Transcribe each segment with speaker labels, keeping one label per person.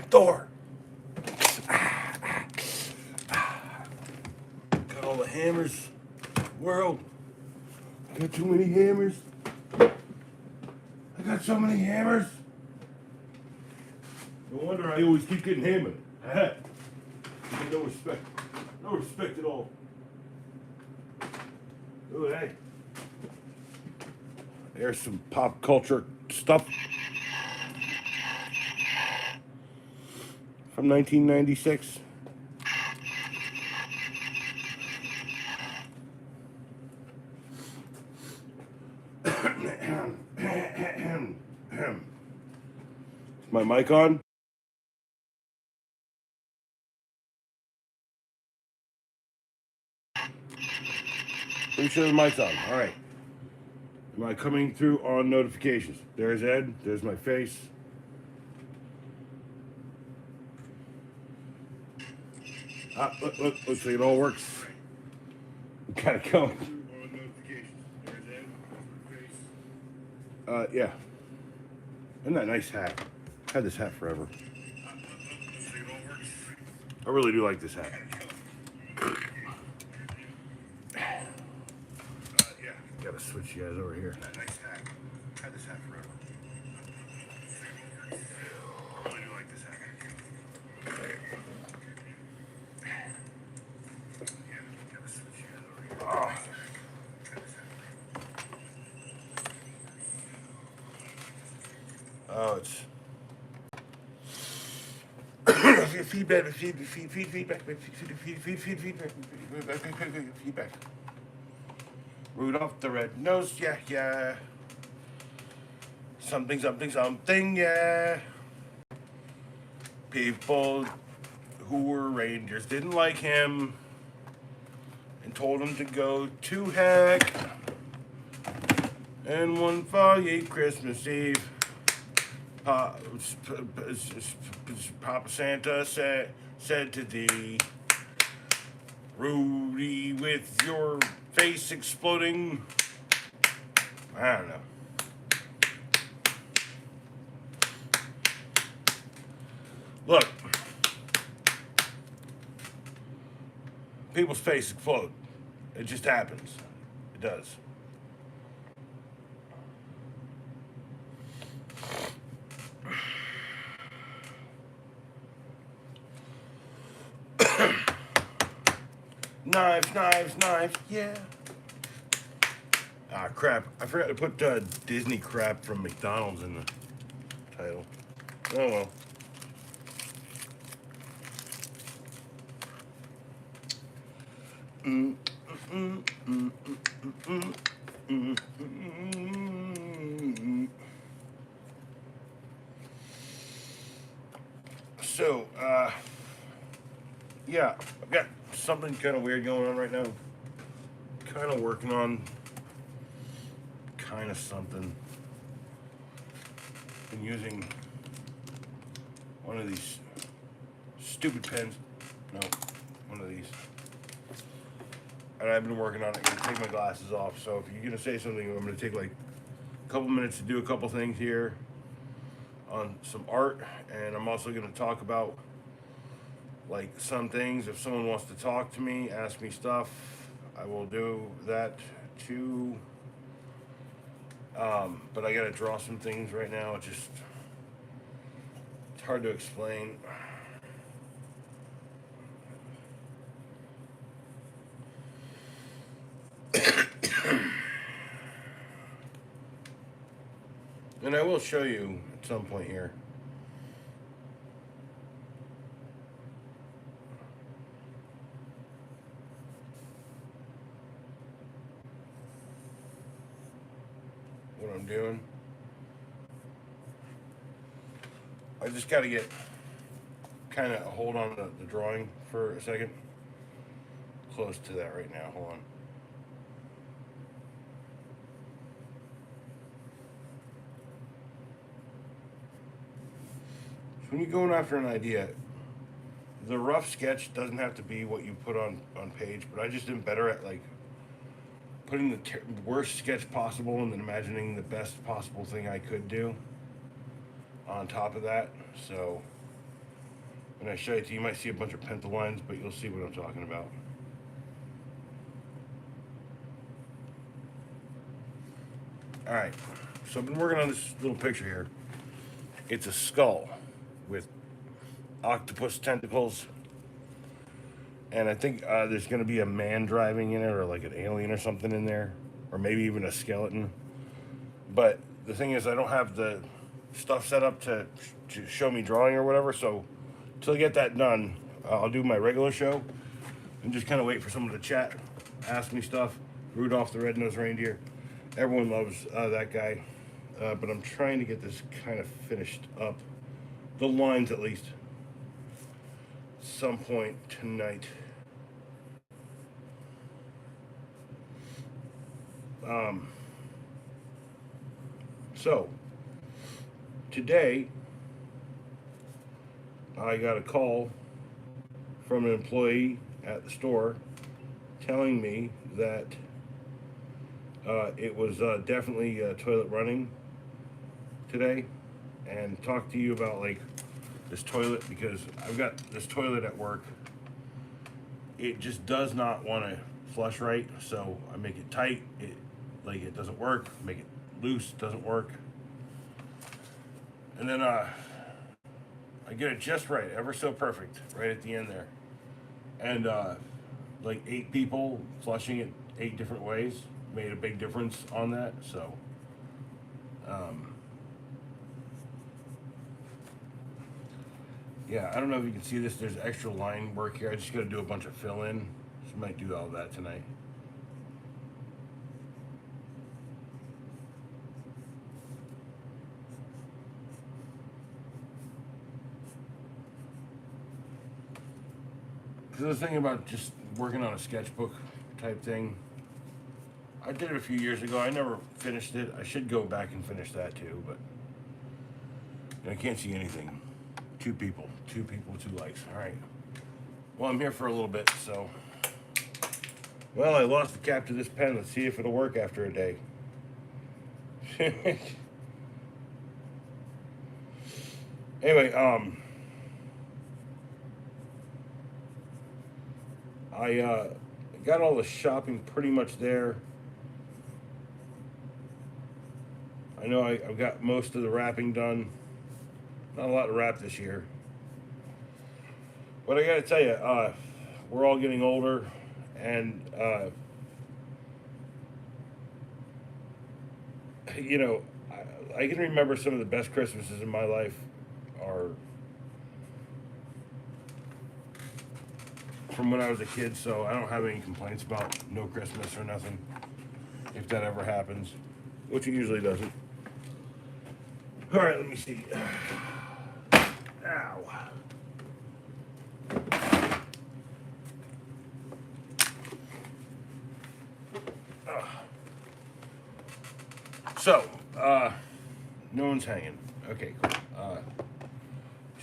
Speaker 1: Thor. Got all the hammers. World. I got too many hammers. I got so many hammers. No wonder I always keep getting hammered. No respect. No respect at all. Oh, hey. There's some pop culture stuff from 1996. Is my mic on? Pretty sure the mic's on. All right. Am I coming through on notifications? There's Ed. There's my face. Look, looks like it all works. We gotta go. Yeah. Isn't that a nice hat? I've had this hat forever. I really do like this hat. Yeah. Gotta switch you guys over here. Nice hat. Had this hat forever. I really do like this hat. Yeah. Gotta switch you guys over here. Oh. Oh, it's feedback. Rudolph the Red-Nosed, yeah. Something, yeah. People who were reindeers didn't like him and told him to go to heck. And one foggy Christmas Eve, Papa Santa said to thee, Rudy, with your face exploding. I don't know. Look, people's faces explode. It just happens. It does. Knives, yeah. Ah, crap. I forgot to put Disney crap from McDonald's in the title. Oh, well. So, yeah, I've got something kind of weird going on right now. Kind of working on kind of something. Been using one of these stupid pens. No, one of these. And I've been working on it. I'm gonna take my glasses off. So if you're gonna say something, I'm gonna take like a couple minutes to do a couple things here on some art, and I'm also gonna talk about like some things. If someone wants to talk to me, ask me stuff, I will do that too. But I gotta draw some things right now. It's hard to explain. And I will show you at some point here. What I'm doing. I just got to get kind of a hold on the drawing for a second. Close to that right now. Hold on. So when you're going after an idea, the rough sketch doesn't have to be what you put on page, but I just am better at like putting the worst sketch possible and then imagining the best possible thing I could do on top of that. So When I show it to you, you might see a bunch of pencil lines, but you'll see what I'm talking about. Alright, so I've been working on this little picture here. It's a skull with octopus tentacles. And I think there's going to be a man driving in it, or like an alien or something in there. Or maybe even a skeleton. But the thing is, I don't have the stuff set up to show me drawing or whatever. So until I get that done, I'll do my regular show. And just kind of wait for someone to chat, ask me stuff. Rudolph the Red-Nosed Reindeer. Everyone loves that guy. But I'm trying to get this kind of finished up. The lines, at least. Some point tonight. So today I got a call from an employee at the store telling me that it was definitely toilet running today, and talk to you about like this toilet, because I've got this toilet at work. It just does not want to flush right, so I make it tight. It doesn't work. Make it loose, doesn't work. And then I get it just right, ever so perfect, right at the end there. And like 8 people flushing it 8 different ways made a big difference on that. So yeah, I don't know if you can see this. There's extra line work here. I just got to do a bunch of fill in. So I might do all that tonight. Because the thing about just working on a sketchbook type thing, I did it a few years ago. I never finished it. I should go back and finish that too, but I can't see anything. 2 people, 2 likes. All right. Well, I'm here for a little bit, so. Well, I lost the cap to this pen. Let's see if it'll work after a day. Anyway, I got all the shopping pretty much there. I know I've got most of the wrapping done. Not a lot to wrap this year. But I gotta tell you, we're all getting older, and you know, I can remember some of the best Christmases in my life are from when I was a kid, so I don't have any complaints about no Christmas or nothing, if that ever happens, which it usually doesn't. All right, let me see. Ow. So, no one's hanging. Okay, cool.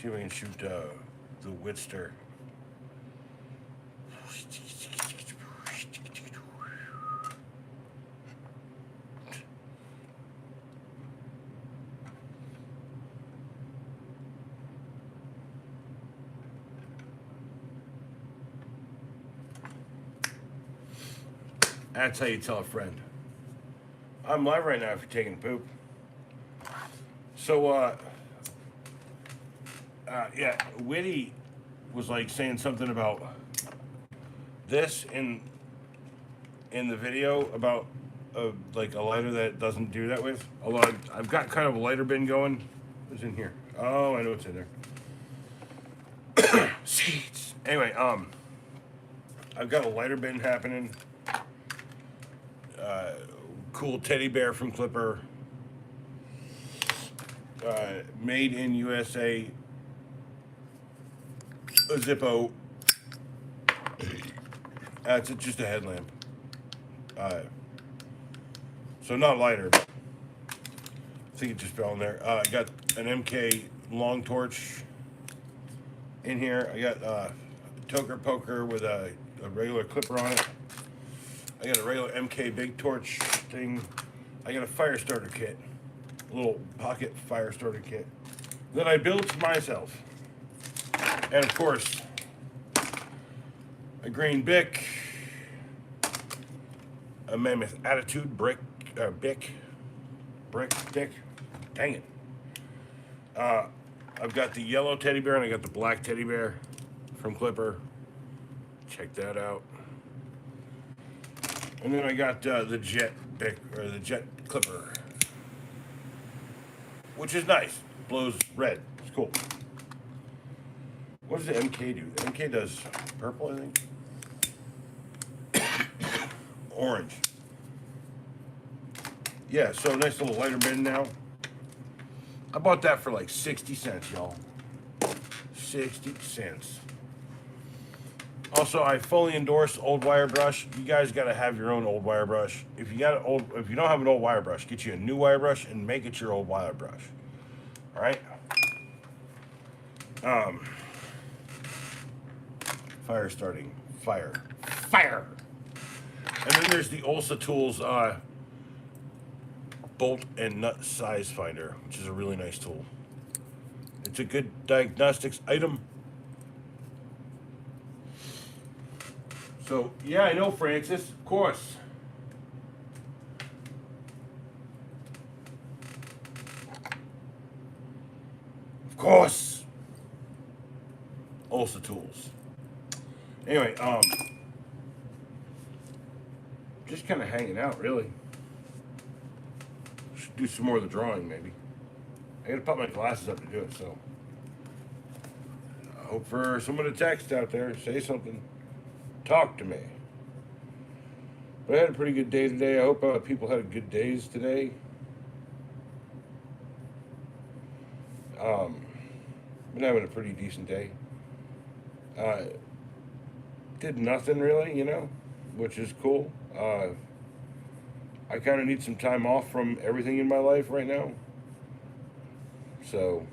Speaker 1: See if we can shoot the Whitster. That's how you tell a friend. I'm live right now if you're taking a poop. So, yeah, Witty was like saying something about this in the video about like a lighter that doesn't do that with. Although I've got kind of a lighter bin going. What's in here? Oh, I know what's in there. Seeds. Anyway, I've got a lighter bin happening. Cool teddy bear from Clipper. Made in USA. A Zippo. It's just a headlamp. So not lighter, but I think it just fell in there. I got an MK long torch in here. I got a toker poker with a regular clipper on it. I got a regular MK big torch thing. I got a fire starter kit, a little pocket fire starter kit that I built myself. And of course, a Green Bic, a Mammoth Attitude Brick, Bic, dang it. I've got the yellow teddy bear and I got the black teddy bear from Clipper. Check that out. And then I got the Jet Bic, or the Jet Clipper, which is nice. It blows red. It's cool. What does the MK do? The MK does purple, I think. Orange. Yeah, so nice little lighter bin now. I bought that for like 60 cents, y'all. 60 cents. Also, I fully endorse old wire brush. You guys got to have your own old wire brush. If you don't have an old wire brush, get you a new wire brush and make it your old wire brush. All right. Fire starting. Fire. And then there's the Olsa Tools bolt and nut size finder, which is a really nice tool. It's a good diagnostics item. So, yeah, I know, Francis, of course. Of course. Olsa Tools. Anyway, just kind of hanging out, really. Should do some more of the drawing, maybe. I gotta put my glasses up to do it, so. I hope for someone to text out there, say something. Talk to me. But I had a pretty good day today. I hope people had good days today. Been having a pretty decent day. Did nothing really, which is cool. I kind of need some time off from everything in my life right now. So,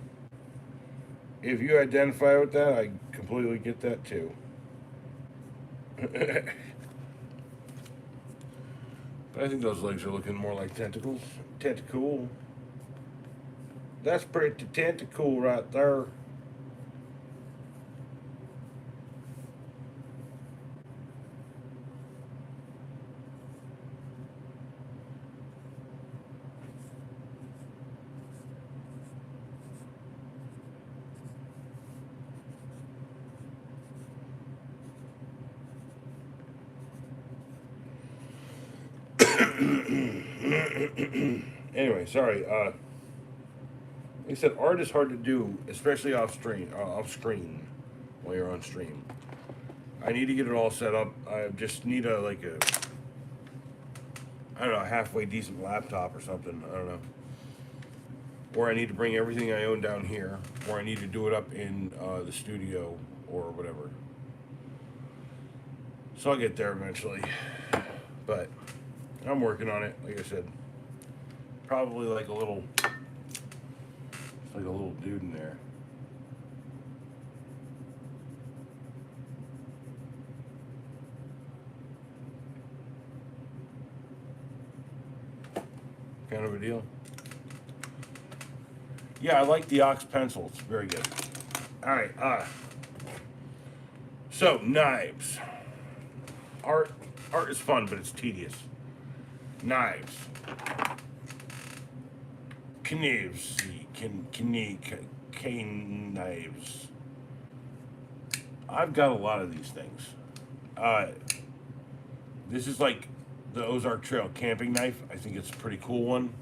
Speaker 1: if you identify with that, I completely get that too. But I think those legs are looking more like tentacles. Tentacool. That's pretty tentacool right there. Anyway, sorry. Like I said, art is hard to do, especially off screen, while you're on stream. I need to get it all set up. I just need I don't know, halfway decent laptop or something. I don't know. Or I need to bring everything I own down here, or I need to do it up in the studio or whatever. So I'll get there eventually. But I'm working on it, like I said. Probably like a little dude in there. Kind of a deal. Yeah, I like the Ox pencil. It's very good. All right. So knives. Art is fun, but it's tedious. Knives. Cane knives. I've got a lot of these things. This is like the Ozark Trail camping knife. I think it's a pretty cool one.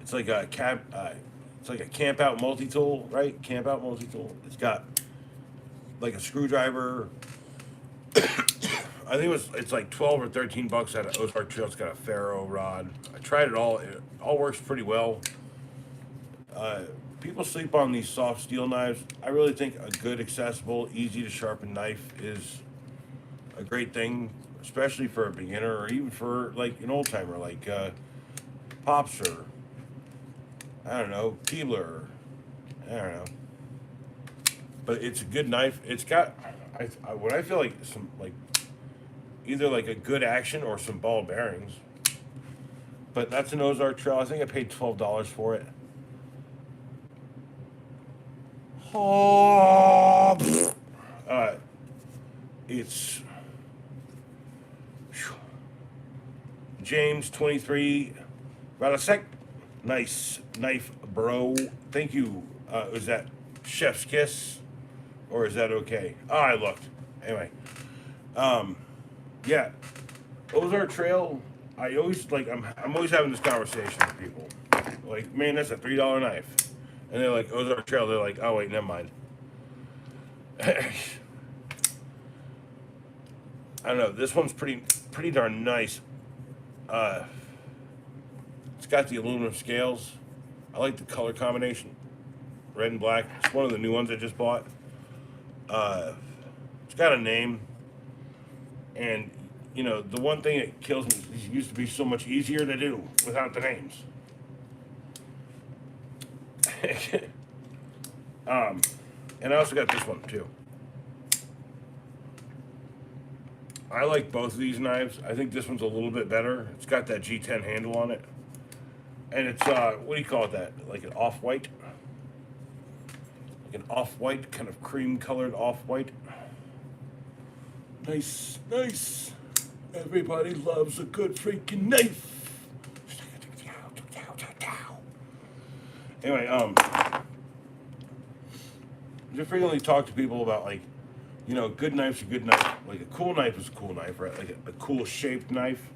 Speaker 1: It's like a camp out multi-tool, right? Camp out multi-tool. It's got like a screwdriver. I think it's like 12 or 13 bucks at Ozark Trail. It's got a ferro rod. I tried it all. It all works pretty well. People sleep on these soft steel knives. I really think a good, accessible, easy to sharpen knife is a great thing, especially for a beginner or even for like an old timer like Pops or I don't know, Keebler. I don't know. But it's a good knife. It's got what I feel like some like either like a good action or some ball bearings. But that's an Ozark Trail. I think I paid $12 for it. Oh, It's James 23 Radasek. Nice knife, bro. Thank you. Is that Chef's Kiss? Or is that okay? Oh, I looked. Anyway. Yeah. Ozark Trail, I always like I'm always having this conversation with people. Like, man, that's a $3 knife. And they're like, Ozark Trail, they're like, oh wait, never mind. I don't know, this one's pretty darn nice. It's got the aluminum scales. I like the color combination. Red and black. It's one of the new ones I just bought. It's got a name. And, you know, the one thing that kills me is it used to be so much easier to do without the names. And I also got this one too. I like both of these knives. I think this one's a little bit better. It's got that G10 handle on it. And it's, what do you call it that? Like an off-white? Like an off-white, kind of cream-colored off-white. Nice, nice. Everybody loves a good freaking knife. Anyway, just frequently talk to people about, like, you know, good knife's a good knife. Like a cool knife is a cool knife, right? Like a cool shaped knife.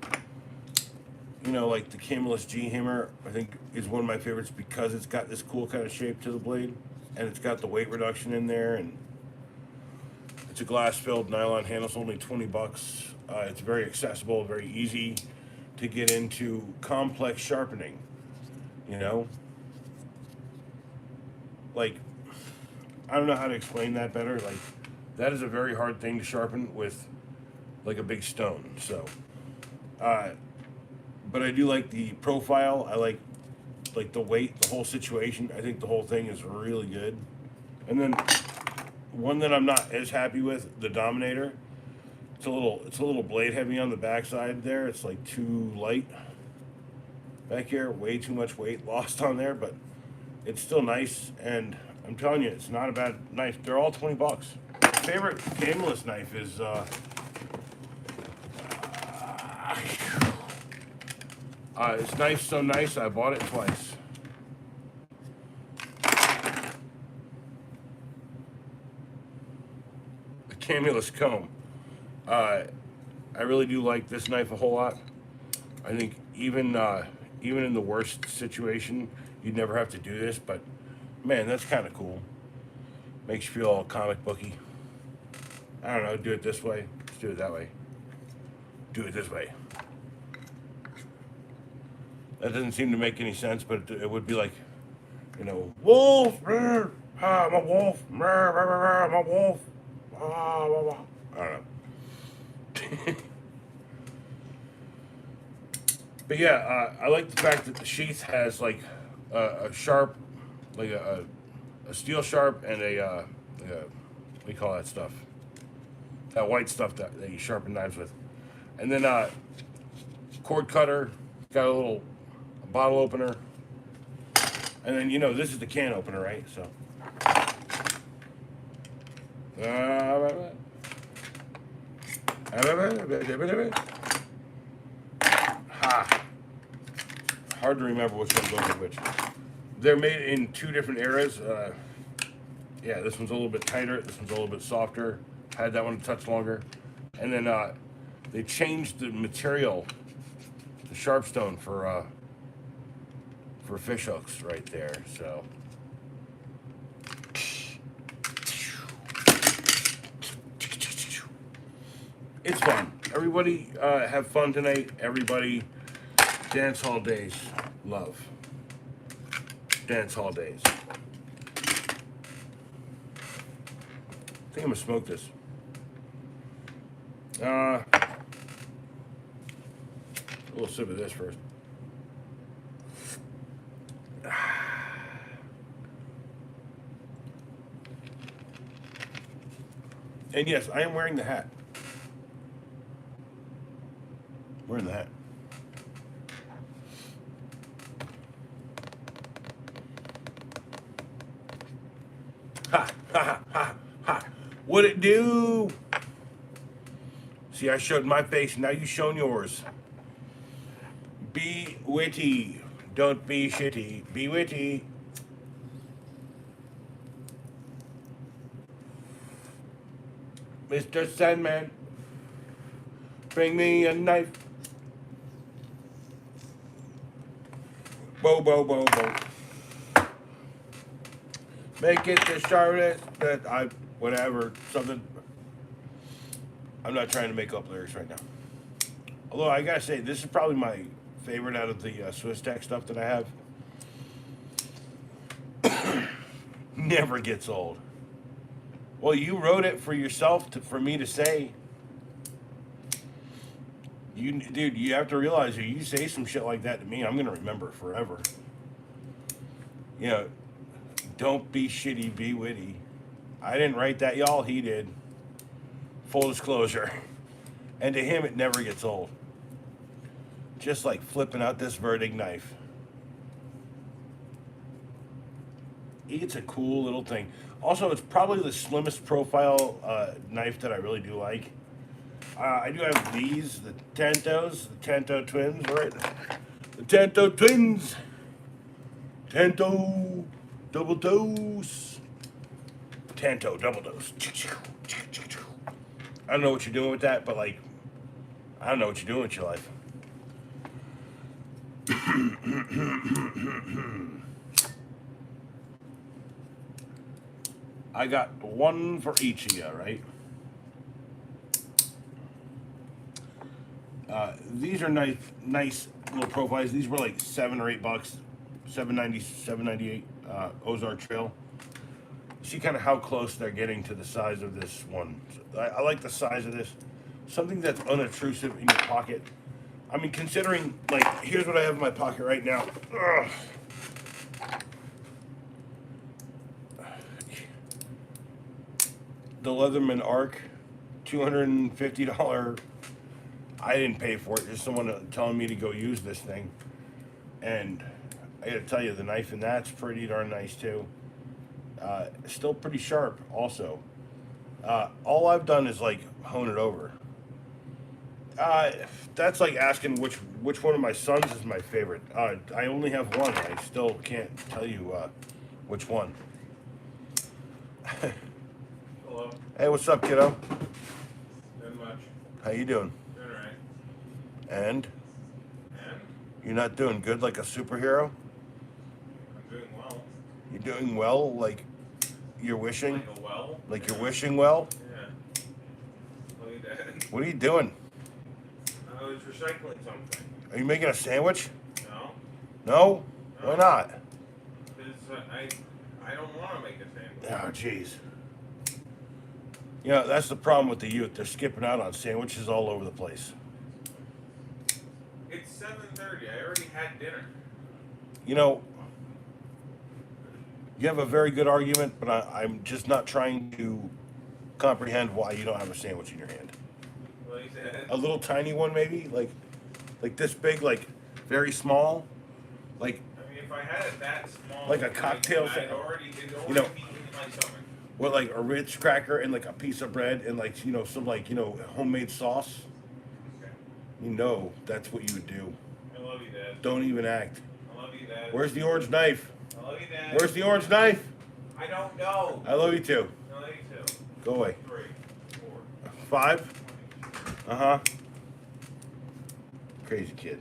Speaker 1: You know, like the Camillus G Hammer, I think is one of my favorites because it's got this cool kind of shape to the blade, and it's got the weight reduction in there, and it's a glass-filled nylon handle. It's only $20. It's very accessible, very easy to get into complex sharpening. You know, like, I don't know how to explain that better. Like, that is a very hard thing to sharpen with, like, a big stone. So, but I do like the profile. I like the weight, the whole situation. I think the whole thing is really good. And then one that I'm not as happy with, the Dominator. It's a little blade heavy on the backside there. It's like too light back here. Way too much weight lost on there, but it's still nice. And I'm telling you, it's not a bad knife. They're all $20. My favorite Camillus knife is it's nice, so nice. I bought it twice. The Camillus comb. I really do like this knife a whole lot. I think even in the worst situation, you'd never have to do this, but man, that's kind of cool. Makes you feel all comic booky. I don't know, do it this way. Let's do it that way. Do it this way. That doesn't seem to make any sense, but it would be like, you know, wolf, I'm a wolf, I'm a wolf. I don't know. But yeah, I like the fact that the sheath has like a sharp, like a steel sharp and what do you call that stuff? That white stuff that you sharpen knives with. And then cord cutter, got a little bottle opener. And then, you know, this is the can opener, right? So. Ha. Hard to remember which one goes with which. They're made in two different eras. Yeah, this one's a little bit tighter. This one's a little bit softer. Had that one a touch longer. And then they changed the material, the sharpstone for fish hooks right there. So. It's fun. Everybody have fun tonight. Everybody, dance hall days. Love. Dance hall days. I think I'm gonna smoke this. A little sip of this first. And yes, I am wearing the hat. Wearing the hat. Ha, ha, ha, ha, ha. What it do? See, I showed my face, now you shown yours. Be witty. Don't be shitty. Be witty. Mr. Sandman, bring me a knife. Bo, bo, bo, bo. Make it the sharpest that whatever, something. I'm not trying to make up lyrics right now. Although I gotta say, this is probably my favorite out of the Swiss Tech stuff that I have. Never gets old. Well, you wrote it for yourself for me to say. Dude, you have to realize if you say some shit like that to me, I'm gonna remember it forever. You know, don't be shitty, be witty. I didn't write that, y'all. He did. Full disclosure. And to him, it never gets old. Just like flipping out this Verdig knife. It's a cool little thing. Also, it's probably the slimmest profile knife that I really do like. I do have these, the Tantos, the Tanto twins, right? The Tanto twins. Tanto double dose. Tanto double dose. I don't know what you're doing with that, but like, I don't know what you're doing with your life. I got one for each of you, right? These are nice little profiles. These were like $7 or $8, $7.90, $7.98. Ozark Trail. See kind of how close they're getting to the size of this one. I like the size of this. Something that's unobtrusive in your pocket. I mean, considering, like, here's what I have in my pocket right now. Ugh. The Leatherman Arc, $250. I didn't pay for it. There's someone telling me to go use this thing. And I gotta tell you, the knife in that's pretty darn nice too. Still pretty sharp also. All I've done is like hone it over. That's like asking which one of my sons is my favorite. I only have one. I still can't tell you which one.
Speaker 2: Hello.
Speaker 1: Hey, what's up, kiddo?
Speaker 2: Not much.
Speaker 1: How you doing?
Speaker 2: Doing alright.
Speaker 1: And
Speaker 2: And
Speaker 1: you're not doing good like a superhero?
Speaker 2: I'm doing well.
Speaker 1: You're doing well, like you're wishing?
Speaker 2: Like a well?
Speaker 1: Like you're wishing well?
Speaker 2: Yeah. Look at that.
Speaker 1: What are you doing?
Speaker 2: I was recycling something.
Speaker 1: Are you making a sandwich?
Speaker 2: No?
Speaker 1: No? Why not?
Speaker 2: Because I don't want to make a sandwich.
Speaker 1: Oh, jeez. You know, that's the problem with the youth. They're skipping out on sandwiches all over the place.
Speaker 2: It's 7:30. I already had dinner.
Speaker 1: You know, you have a very good argument, but I'm just not trying to comprehend why you don't have a sandwich in your hand.
Speaker 2: Well, he said.
Speaker 1: A little tiny one, maybe? Like this big, like very small? Like,
Speaker 2: I mean, if I had it that small.
Speaker 1: Like a cocktail
Speaker 2: I'd
Speaker 1: sandwich.
Speaker 2: already
Speaker 1: You know,
Speaker 2: be in my stomach.
Speaker 1: with like a Ritz cracker and like a piece of bread and like, you know, some like, you know, homemade sauce?
Speaker 2: Okay.
Speaker 1: You know, that's what you would do.
Speaker 2: I love you, Dad.
Speaker 1: Don't even act.
Speaker 2: I love you, Dad.
Speaker 1: Where's the orange knife?
Speaker 2: I love you, Dad.
Speaker 1: Where's the orange knife?
Speaker 2: I don't know.
Speaker 1: I love you too.
Speaker 2: I love you too.
Speaker 1: Go away.
Speaker 2: 3, 4.
Speaker 1: 5? Uh-huh. Crazy kid.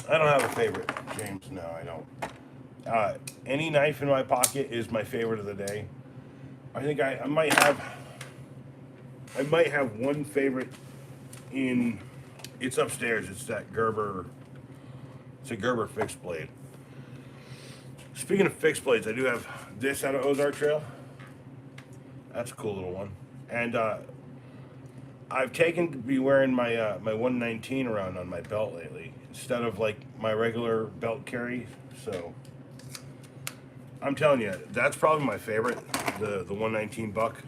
Speaker 1: I don't have a favorite, James. No, I don't. Any knife in my pocket is my favorite of the day. I think I might have one favorite in. It's upstairs. It's that Gerber. It's a Gerber fixed blade. Speaking of fixed blades, I do have this out of Ozark Trail. That's a cool little one. And I've taken to be wearing my my 119 around on my belt lately instead of like my regular belt carry. So I'm telling you, that's probably my favorite, the 119 buck.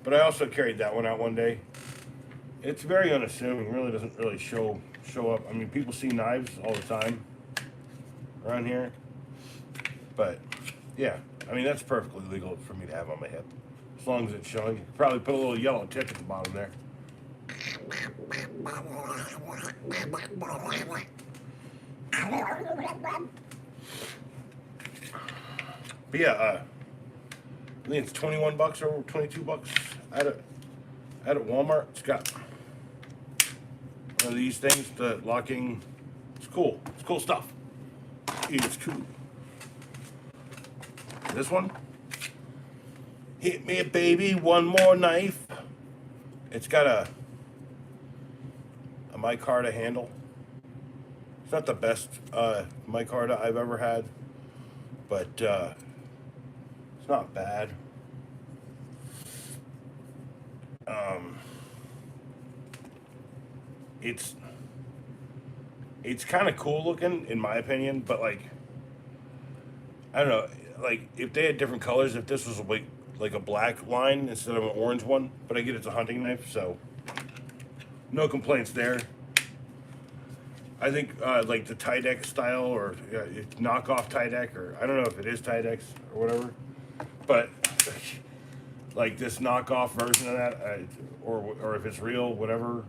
Speaker 1: But I also carried that one out one day. It's very unassuming. Really doesn't really show up. I mean, people see knives all the time around here. But yeah, I mean, that's perfectly legal for me to have on my hip. As long as it's showing. You could probably put a little yellow tip at the bottom there. But yeah, I think it's $21 or $22 at Walmart. It's got one of these things, the locking. It's cool. It's cool stuff. It's cool. This one, hit me, baby, one more knife. It's got a micarta handle. It's not the best micarta I've ever had, but it's not bad. It's kind of cool looking in my opinion, but like I don't know, like if they had different colors, if this was like a black line instead of an orange one, but I get it's a hunting knife, so no complaints there. I think like the Tydex style or it's knockoff Tydex, or I don't know if it is Tydex or whatever, but like this knockoff version of that, or if it's real, whatever,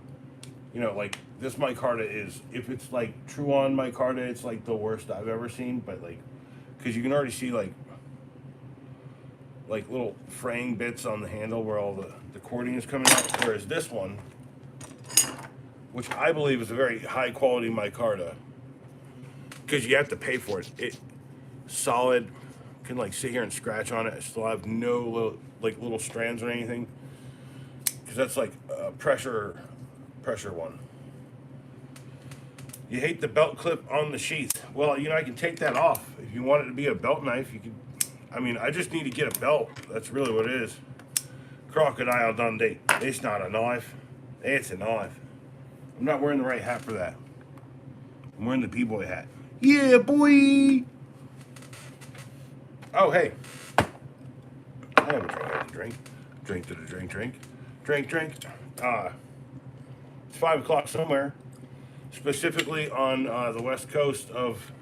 Speaker 1: you know, like this micarta is, if it's like true on micarta, it's like the worst I've ever seen, but like, because you can already see like little fraying bits on the handle where all the cording is coming out, whereas this one, which I believe is a very high quality micarta, because you have to pay for it. It solid, can like sit here and scratch on it. I still have no little strands or anything, because that's like a pressure one. You hate the belt clip on the sheath. Well, you know, I can take that off. If you want it to be a belt knife, you can. I mean, I just need to get a belt. That's really what it is. Crocodile Dundee. It's not a knife. It's a knife. I'm not wearing the right hat for that. I'm wearing the B-boy hat. Yeah, boy! Oh, hey. I have a drink. I have a drink. Drink to the drink. Drink. It's 5 o'clock somewhere. Specifically on the west coast of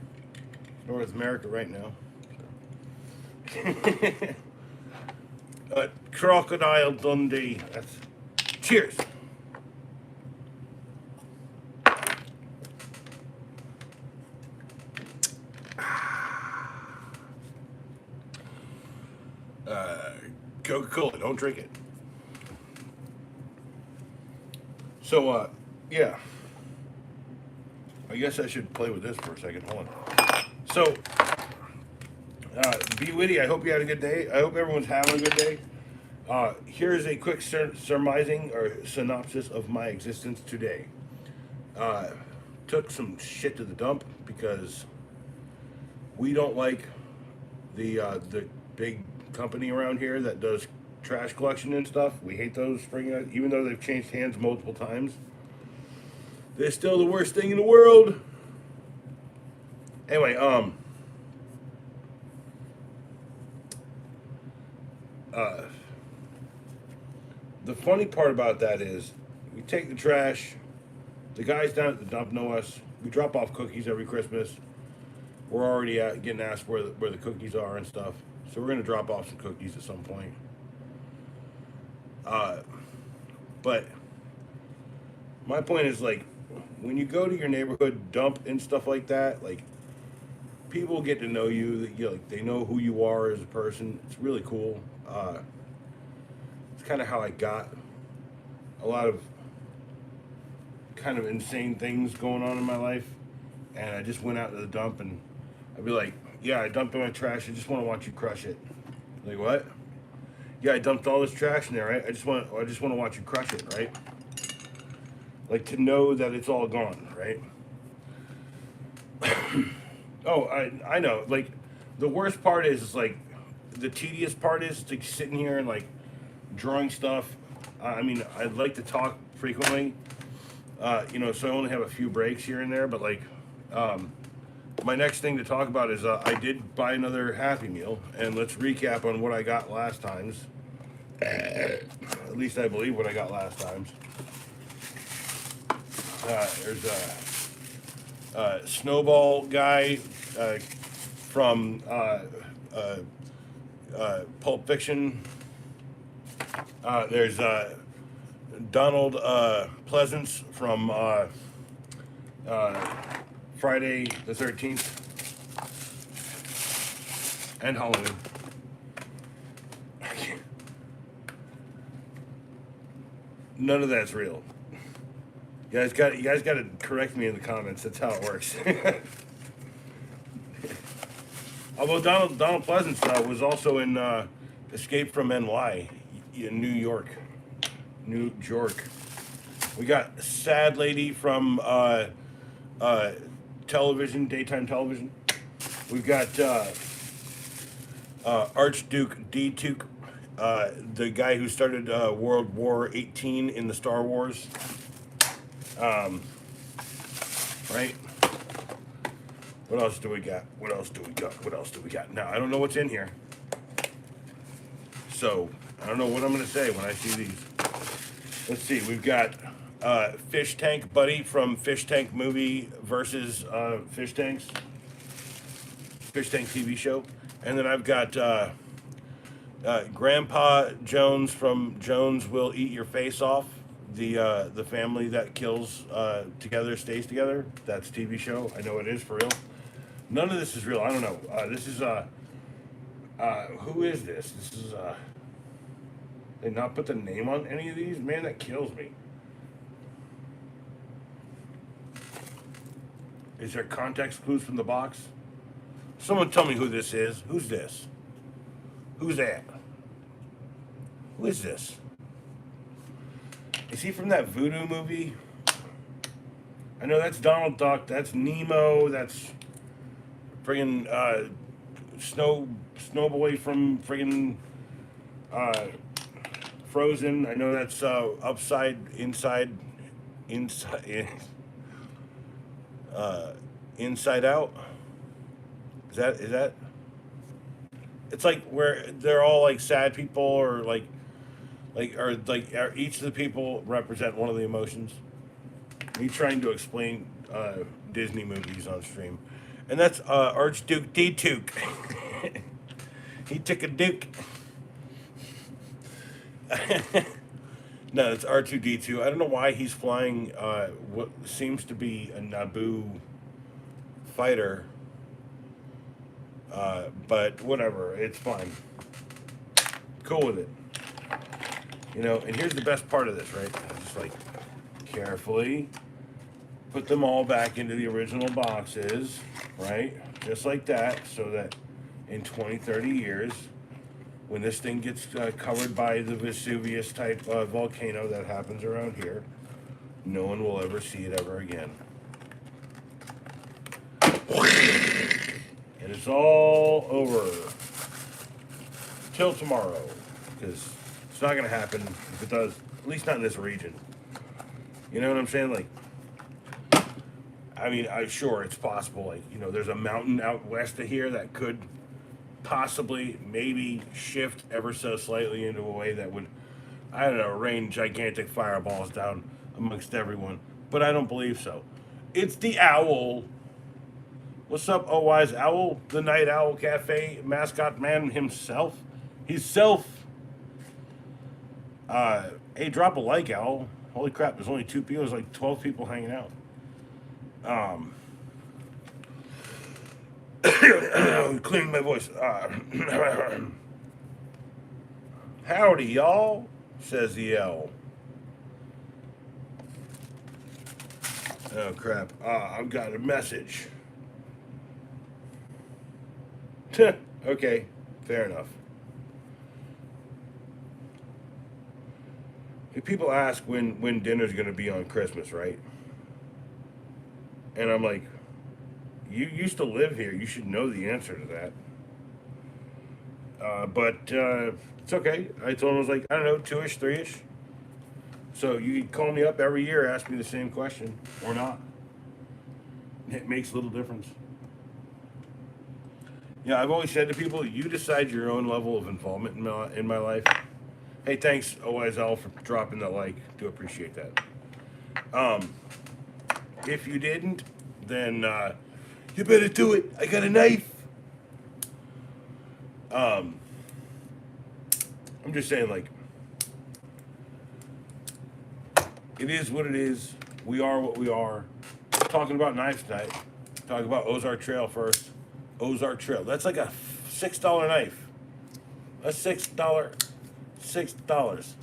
Speaker 1: North America right now. Crocodile Dundee. That's cheers. Coca-Cola, don't drink it. So, yeah. I guess I should play with this for a second. Hold on. So, be witty. I hope you had a good day. I hope everyone's having a good day. Here's a quick surmising or synopsis of my existence today. Took some shit to the dump because we don't like the big company around here that does trash collection and stuff. We hate those spring, even though they've changed hands multiple times. They're still the worst thing in the world. Anyway, the funny part about that is we take the trash. The guys down at the dump know us. We drop off cookies every Christmas. We're already getting asked where the cookies are and stuff. So we're gonna drop off some cookies at some point. But my point is, like, when you go to your neighborhood dump and stuff like that, like, people get to know you. That you like, they know who you are as a person. It's really cool. It's kind of how I got a lot of kind of insane things going on in my life, and I just went out to the dump and I'd be like, yeah, I dumped all my trash. I just want to watch you crush it. Like, what? Yeah, I dumped all this trash in there, right? I just want to watch you crush it, right? Like, to know that it's all gone, right? Oh, I know. Like, the worst part is like, the tedious part is like sitting here and like drawing stuff. I mean, I'd like to talk frequently, you know, so I only have a few breaks here and there. But like, my next thing to talk about is I did buy another Happy Meal, and let's recap on what I got last times. At least I believe what I got last times. There's a Snowball guy from Pulp Fiction. There's Donald Pleasance from Friday the 13th and Halloween. None of that's real. You guys got to correct me in the comments. That's how it works. Although Donald Pleasance was also in Escape from NY in New York. We got Sad Lady from television, daytime television. We've got Archduke D-Tuke, the guy who started World War 18 in the Star Wars. Right? What else do we got? Now, I don't know what's in here. So, I don't know what I'm going to say when I see these. Let's see. We've got Fish Tank Buddy from Fish Tank Movie versus Fish Tanks. Fish Tank TV show. And then I've got Grandpa Jones from Jones Will Eat Your Face Off. The family that kills together stays together. That's a TV show. I know it is for real. None of this is real. I don't know. This is who is this? This is they not put the name on any of these? Man, that kills me. Is there context clues from the box? Someone tell me who this is. Who's this? Who's that? Who is this? Is he from that Voodoo movie? I know that's Donald Duck. That's Nemo. That's friggin' Snowboy from friggin' Frozen. I know that's Inside Out. Is that? It's like where they're all like sad people, or each of the people represent one of the emotions. Me trying to explain Disney movies on stream, and that's Archduke D-Tuke. He took a duke. No, it's R2D2. I don't know why he's flying what seems to be a Naboo fighter, but whatever, it's fine. Cool with it. You know, and here's the best part of this, right? Just like carefully put them all back into the original boxes, right? Just like that, so that in 20, 30 years, when this thing gets covered by the Vesuvius type volcano that happens around here, no one will ever see it ever again. And it's all over till tomorrow, because it's not going to happen. If it does, at least not in this region. You know what I'm saying? Like, I mean, sure, it's possible. Like, you know, there's a mountain out west of here that could possibly, maybe shift ever so slightly into a way that would, I don't know, rain gigantic fireballs down amongst everyone. But I don't believe so. It's the owl. What's up, O-Wise Owl? The Night Owl Cafe mascot man himself. He's self. Hey, drop a like, Owl. Holy crap, there's only 2 people. There's like 12 people hanging out. Clearing my voice. Howdy, y'all, says the owl. Oh, crap. I've got a message. Okay, fair enough. If people ask when dinner's going to be on Christmas, right? And I'm like, you used to live here. You should know the answer to that. But it's okay. I told him, I was like, I don't know, 2-ish, 3-ish. So you can call me up every year, ask me the same question, or not. It makes a little difference. Yeah, I've always said to people, you decide your own level of involvement in my life. Hey, thanks, OSL, for dropping the like. Do appreciate that. If you didn't, then you better do it. I got a knife. I'm just saying, like, it is what it is. We are what we are. Talking about knives tonight. Talking about Ozark Trail first. Ozark Trail. That's like a $6 knife. A $6. $6.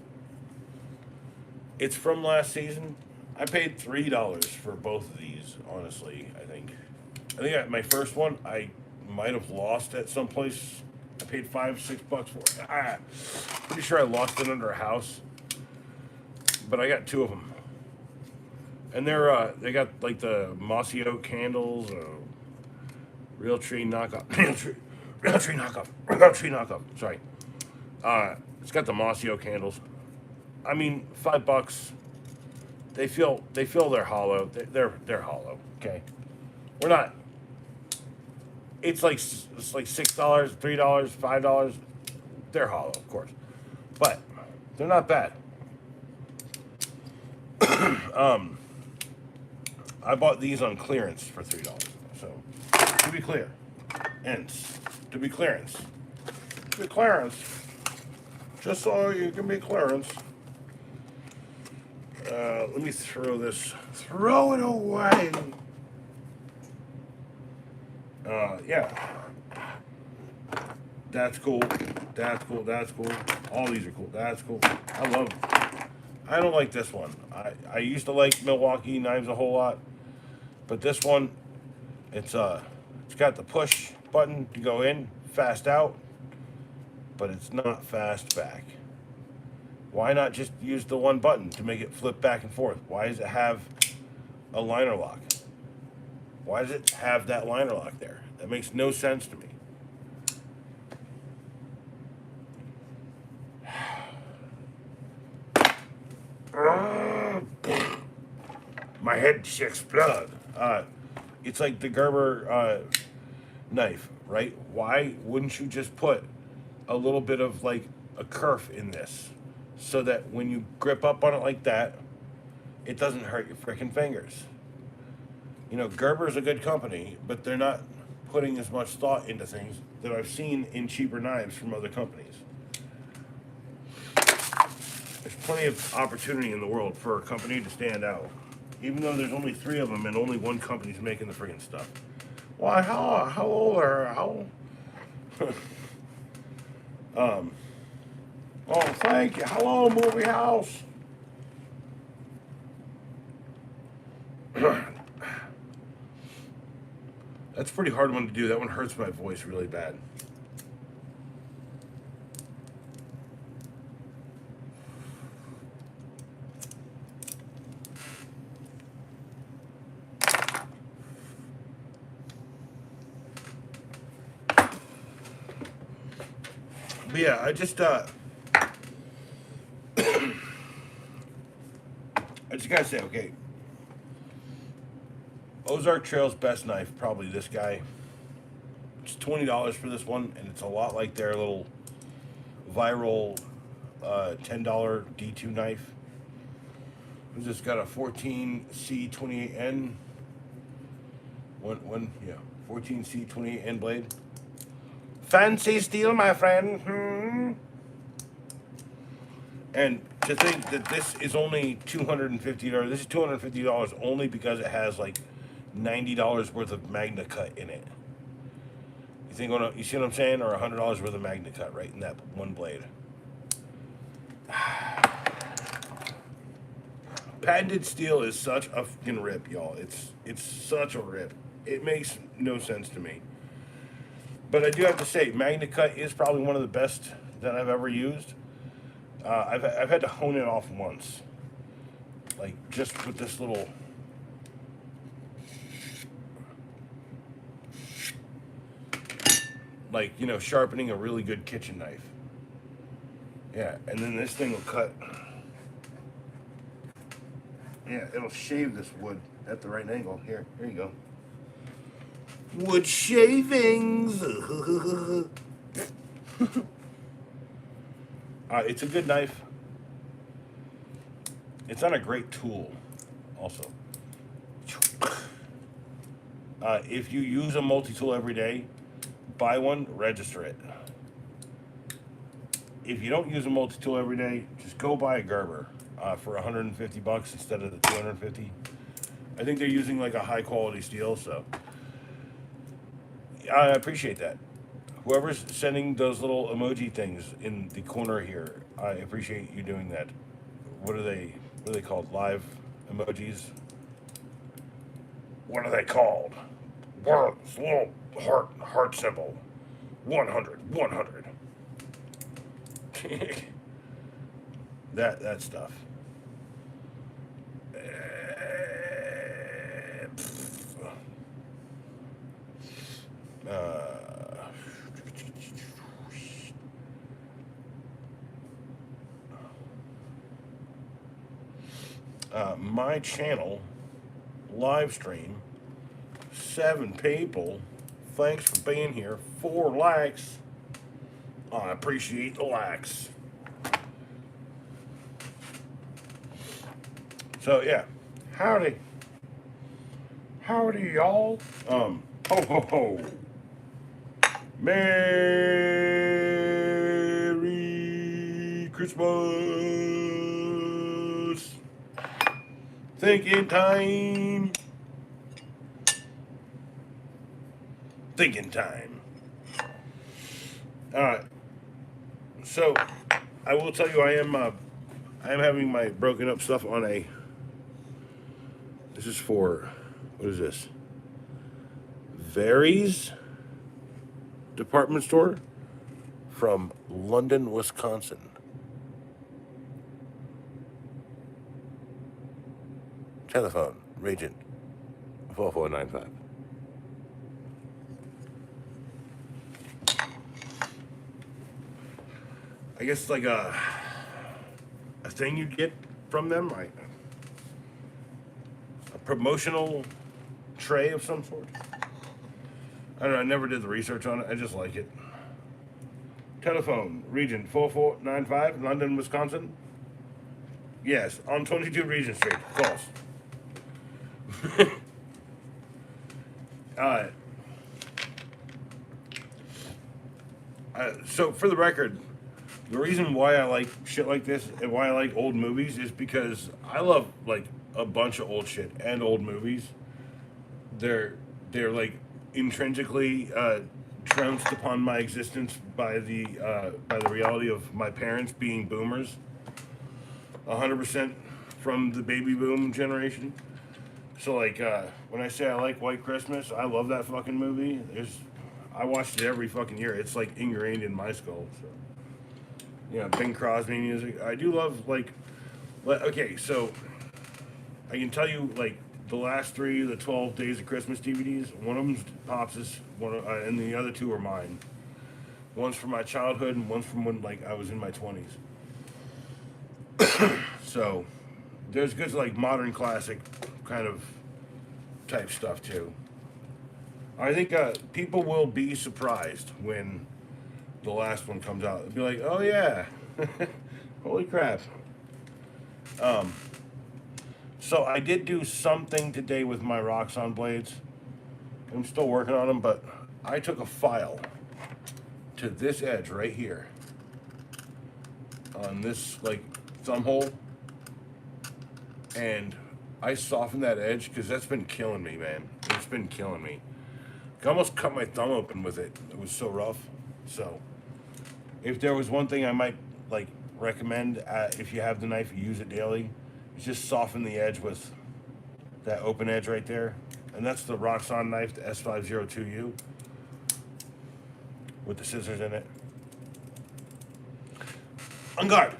Speaker 1: It's from last season. I paid $3 for both of these, honestly, I think. My first one, I might have lost at some place. I paid $5-6 for it. Pretty sure I lost it under a house. But I got two of them. And they got like the mossy oak candles, real tree knockoff. Real tree knockoff. Sorry. It's got the mossy oak candles. I mean, $5. They feel they're hollow. They're hollow. Okay, we're not. It's like $6, $3, $5. They're hollow, of course, but they're not bad. I bought these on clearance for $3. So to be clear, just so you can be clearance. Let me throw it away. Yeah. That's cool. All these are cool. That's cool. I don't like this one. I used to like Milwaukee knives a whole lot, but this one, it's got the push button to go in, fast out, but it's not fast back. Why not just use the one button to make it flip back and forth? Why does it have a liner lock? Why does it have that liner lock there? That makes no sense to me. My head just exploded. It's like the Gerber knife, right? Why wouldn't you just put a little bit of like a kerf in this so that when you grip up on it like that, it doesn't hurt your freaking fingers? You know, Gerber's a good company, but they're not putting as much thought into things that I've seen in cheaper knives from other companies. There's plenty of opportunity in the world for a company to stand out, even though there's only 3 of them and only one company's making the friggin' stuff. Why? How old are how? Oh, thank you. Hello, movie house. That's a pretty hard one to do. That one hurts my voice really bad. But yeah, I just gotta say, okay, Ozark Trail's best knife, probably this guy. It's $20 for this one, and it's a lot like their little viral $10 D2 knife. It's just got a 14C28N. 14C28N blade. Fancy steel, my friend. And to think that this is only $250. This is $250 only because it has like $90 worth of Magna Cut in it. You see what I'm saying? Or $100 worth of Magna Cut right in that one blade. Patented steel is such a fucking rip, y'all. It's such a rip. It makes no sense to me. But I do have to say, Magna Cut is probably one of the best that I've ever used. I've had to hone it off once, like just with this little. Like, you know, sharpening a really good kitchen knife. Yeah, and then this thing will cut. Yeah, it'll shave this wood at the right angle. Here you go. Wood shavings. It's a good knife. It's not a great tool, also. If you use a multi-tool every day, buy one, register it. if you don't use a multi-tool every day, just go buy a Gerber for $150 instead of the $250. I think they're using like a high quality steel, so I appreciate that. Whoever's sending those little emoji things in the corner here, I appreciate you doing that. What are they? What are they called? Live emojis? What are they called? It's a little heart symbol. 100, 100. that stuff. My channel live stream, 7 people. Thanks for being here. 4 likes. I appreciate the likes. So yeah, howdy y'all. Ho ho ho. Merry Christmas. Thinking time. Thinking time. All right. So, I will tell you, I am having my broken up stuff on a. This is for, what is this? Very's department store from London, Wisconsin. Telephone, Regent, 4495. I guess like a thing you get from them, right? A promotional tray of some sort. I don't know, I never did the research on it. I just like it. Telephone, Regent 4495, London, Wisconsin. Yes, on 22 Regent Street. Close. So for the record, the reason why I like shit like this and why I like old movies is because I love like a bunch of old shit and old movies. They're like intrinsically trounced upon my existence by the reality of my parents being boomers. 100% from the baby boom generation. So like when I say I like White Christmas, I love that fucking movie. I watched it every fucking year. It's like ingrained in my skull. So yeah, Bing Crosby music. I do love like okay, so I can tell you like the last 3 of the 12 Days of Christmas DVDs. One of them's Pops's, and the other 2 are mine. One's from my childhood, and one's from when like I was in my 20s. So there's good like modern classic kind of type stuff too. I think people will be surprised when the last one comes out. They'll be like, "Oh yeah, holy crap!" So I did do something today with my Roxxon blades. I'm still working on them, but I took a file to this edge right here on this like thumb hole, and I softened that edge because that's been killing me, man. It's been killing me. I almost cut my thumb open with it. It was so rough. So if there was one thing I might like recommend, if you have the knife, you use it daily, is just soften the edge with that open edge right there. And that's the Roxxon knife, the S502U, with the scissors in it. On guard.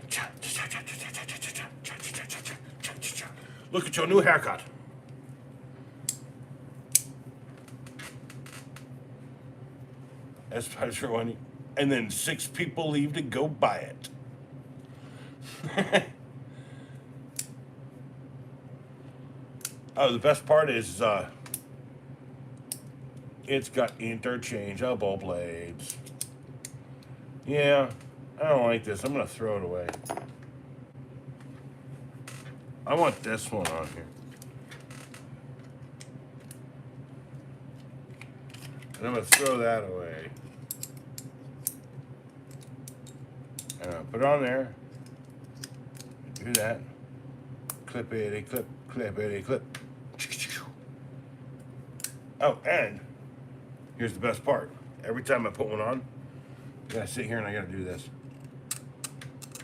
Speaker 1: Look at your new haircut. S501, and then 6 people leave to go buy it. Oh, the best part is it's got interchangeable blades. Yeah, I don't like this. I'm gonna throw it away. I want this one on here. And I'm gonna throw that away. Put it on there. Do that. Clip it, clip, clip it, clip. Oh, and here's the best part. Every time I put one on, I gotta sit here and I gotta do this.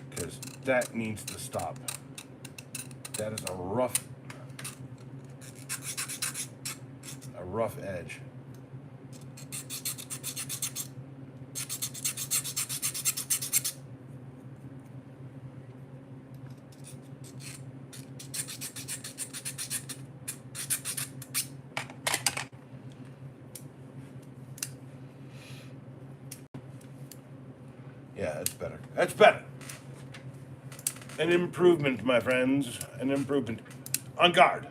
Speaker 1: Because that needs to stop. That is a rough edge. Yeah, that's better. That's better. An improvement, my friends. An improvement. On guard.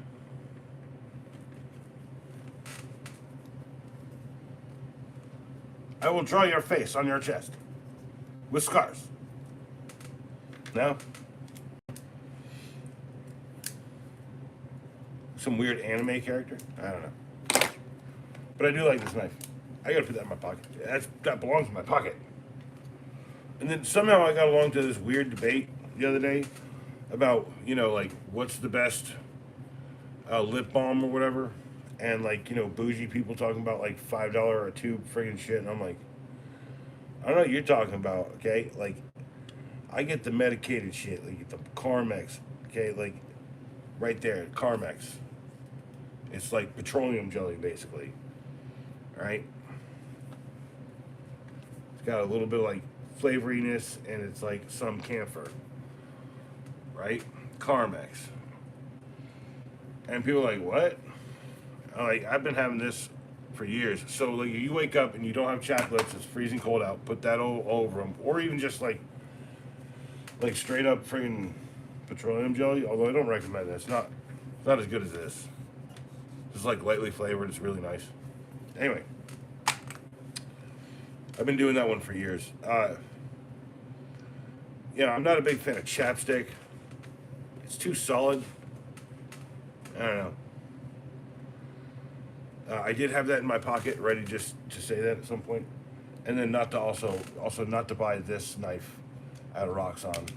Speaker 1: I will draw your face on your chest. With scars. No? Some weird anime character? I don't know. But I do like this knife. I gotta put that in my pocket. That belongs in my pocket. And then somehow I got along to this weird debate the other day about, like, what's the best lip balm or whatever. And, like, bougie people talking about, like, $5 a tube friggin' shit. And I'm like, I don't know what you're talking about, okay? Like, I get the medicated shit, like the Carmex, okay? Like, right there, Carmex. It's like petroleum jelly, basically. All right? It's got a little bit of, like, flavoriness, and it's like some camphor. Right? Carmex. And people are like, what? Like, I've been having this for years. So, like, you wake up and you don't have chocolates, it's freezing cold out, put that all over them. Or even just, like straight up friggin' petroleum jelly. Although I don't recommend that. It's not as good as this. It's, like, lightly flavored. It's really nice. Anyway. I've been doing that one for years. I'm not a big fan of chapstick. It's too solid. I don't know. I did have that in my pocket, ready just to say that at some point, and then not to also not to buy this knife out of Roxxon.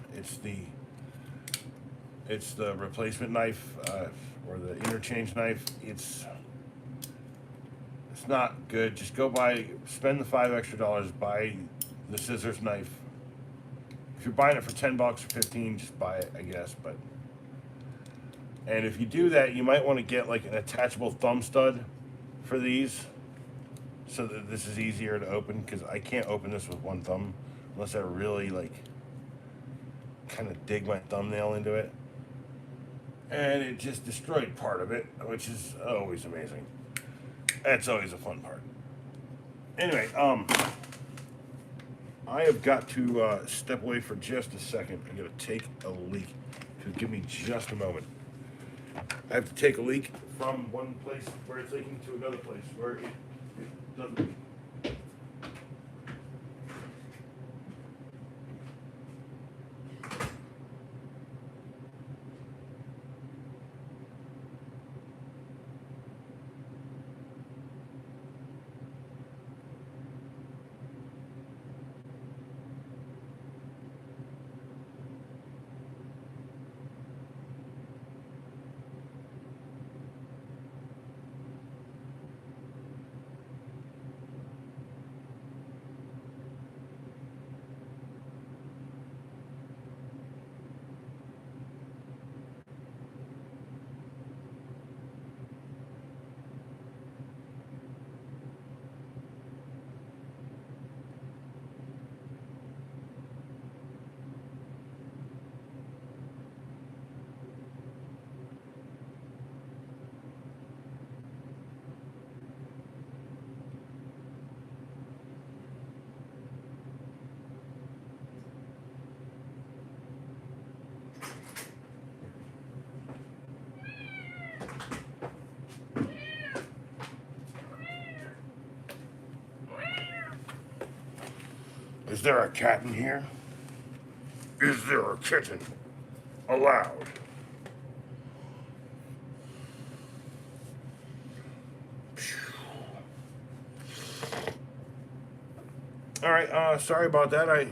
Speaker 1: It's the replacement knife or the interchange knife. It's not good. Just go spend the $5 extra, buy the scissors knife. If you're buying it for $10 or $15, just buy it, I guess. And if you do that, you might want to get, like, an attachable thumb stud for these, so that this is easier to open, because I can't open this with one thumb unless I really, like, kind of dig my thumbnail into it. And it just destroyed part of it, which is always amazing. That's always a fun part. Anyway, I have got to step away for just a second. I'm going to take a leak. So give me just a moment. I have to take a leak from one place where it's leaking to another place where it doesn't leak. Is there a cat in here? Is there a kitten allowed? All right, sorry about that. I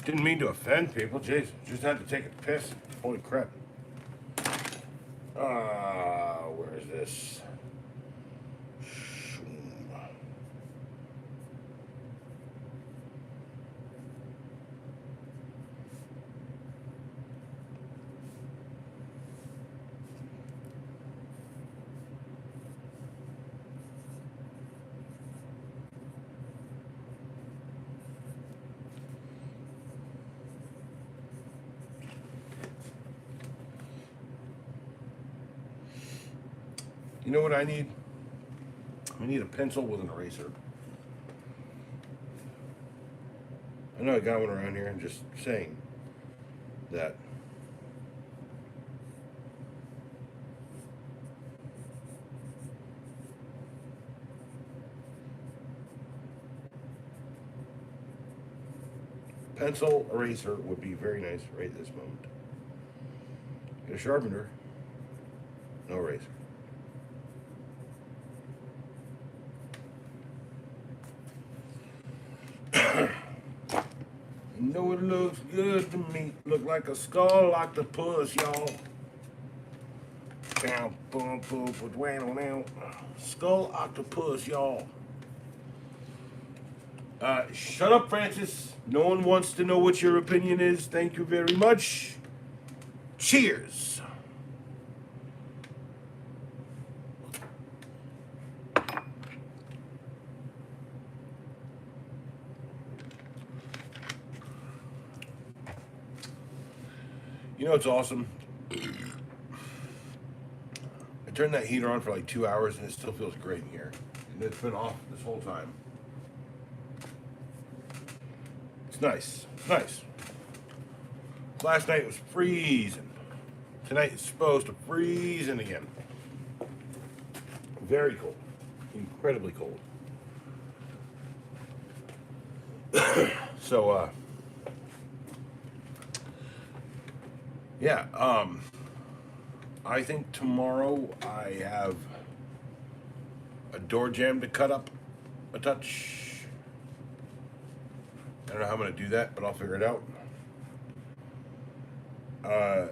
Speaker 1: Didn't mean to offend people. Jeez, just had to take a piss. Holy crap. Where is this? You know what I need? I need a pencil with an eraser. I know I got one around here. I'm just saying that. Pencil eraser would be very nice right this moment. Get a sharpener, no eraser. You know it looks good to me. Look like a skull octopus, y'all. Skull octopus, y'all. Shut up, Francis. No one wants to know what your opinion is. Thank you very much. Cheers. You know, it's awesome. I turned that heater on for like 2 hours and it still feels great in here. And it's been off this whole time. It's nice. It's nice. Last night was freezing. Tonight it's supposed to freeze in again. Very cold. Incredibly cold. So, yeah, I think tomorrow I have a door jamb to cut up a touch. I don't know how I'm going to do that, but I'll figure it out. I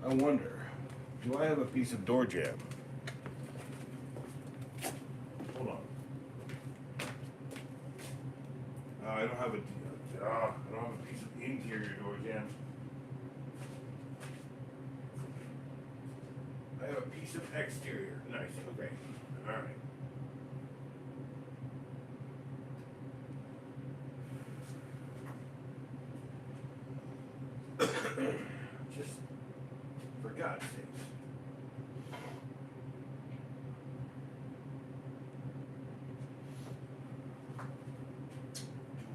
Speaker 1: wonder, do I have a piece of door jamb? Hold on. I don't have a piece of interior door jamb. I have a piece of exterior. Nice. Okay. All right. Just for God's sakes.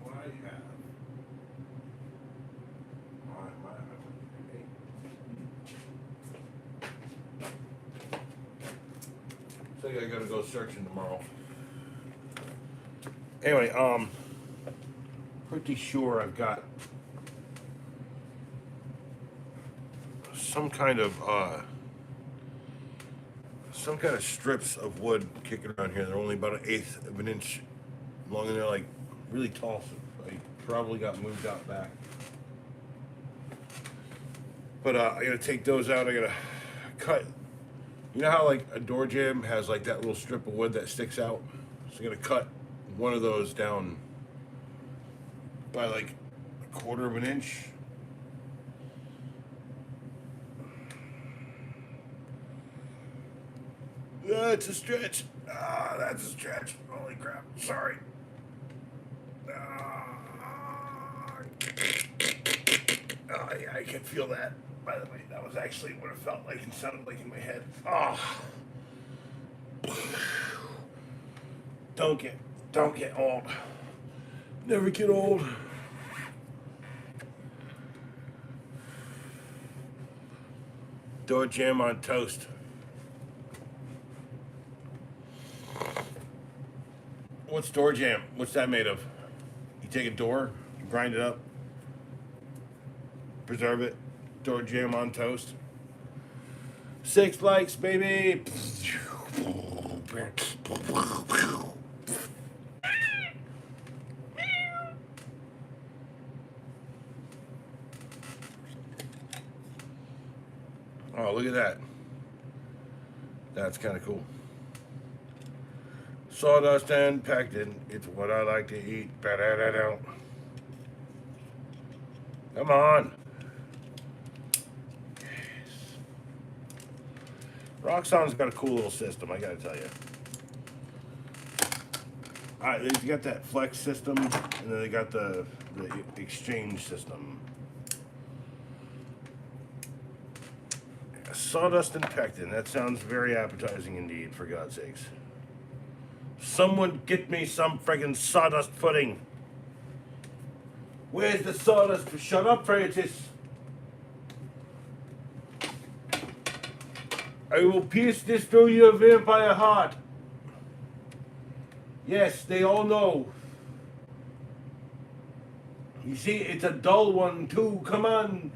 Speaker 1: Do I have So I gotta go searching tomorrow. Anyway, pretty sure I've got some kind of strips of wood kicking around here. They're only about 1/8 of an inch long, and they're like really tall. So I probably got moved out back. But I gotta take those out. I gotta cut. You know how like a door jamb has like that little strip of wood that sticks out? So I gotta cut one of those down by like 1/4 of an inch. That's a stretch. That's a stretch. Holy crap. Sorry. Yeah, I can feel that. By the way, that was actually what it felt like and sounded like in my head. Don't get old. Never get old. Door jamb on toast. What's door jamb? What's that made of? You take a door, you grind it up, preserve it, door jamb on toast. 6 likes, baby. Oh, look at that. That's kind of cool. Sawdust and pectin. It's what I like to eat. Ba-da-da-da. Come on. Roxxon's got a cool little system, I gotta tell you. They've got that flex system, and then they got the exchange system. Sawdust and pectin. That sounds very appetizing indeed, for God's sakes. Someone get me some friggin' sawdust pudding. Where's the sawdust? Shut up, Francis. I will pierce this through your vampire heart. Yes, they all know. You see, it's a dull one too. Come on.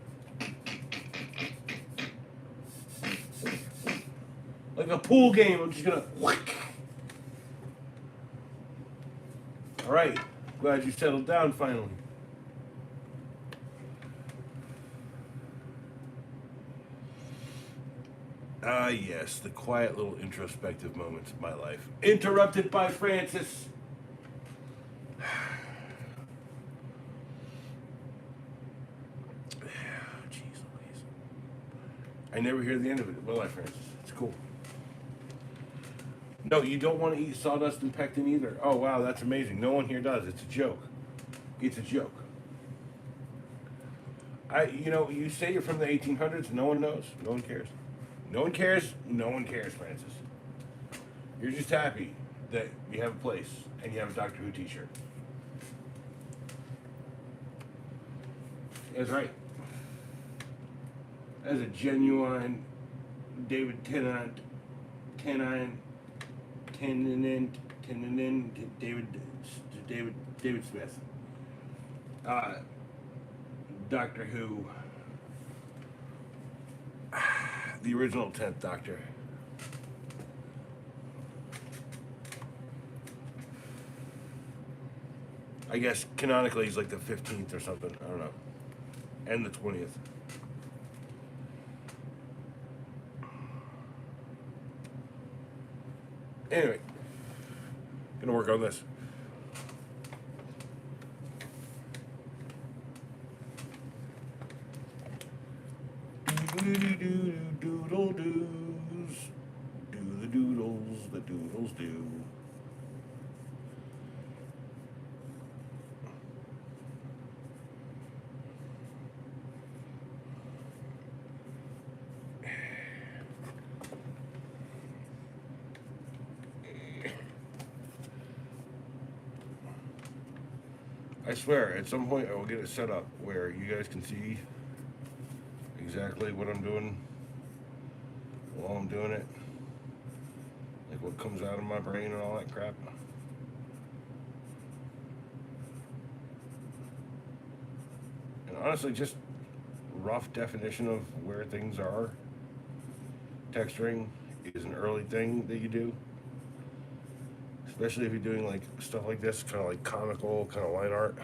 Speaker 1: Like a pool game, I'm just gonna whack. Alright, glad you settled down finally. Ah, yes, the quiet little introspective moments of my life. Interrupted by Francis. Jeez Louise. I never hear the end of it, will I, Francis? It's cool. No, you don't want to eat sawdust and pectin either. Oh, wow, that's amazing. No one here does. It's a joke. It's a joke. You say you're from the 1800s. No one knows. No one cares. No one cares. No one cares, Francis. You're just happy that you have a place and you have a Doctor Who t-shirt. That's right. That's a genuine David Tennant, David Smith. Doctor Who. The original 10th Doctor. I guess canonically he's like the 15th or something. I don't know. And the 20th. Anyway, gonna work on this. Doodle doos, do the doodles, the doodles do. I swear, at some point I will get it set up where you guys can see exactly what I'm doing while I'm doing it. Like what comes out of my brain and all that crap. And honestly, just rough definition of where things are. Texturing is an early thing that you do. Especially if you're doing like stuff like this, kind of like comical, kind of line art.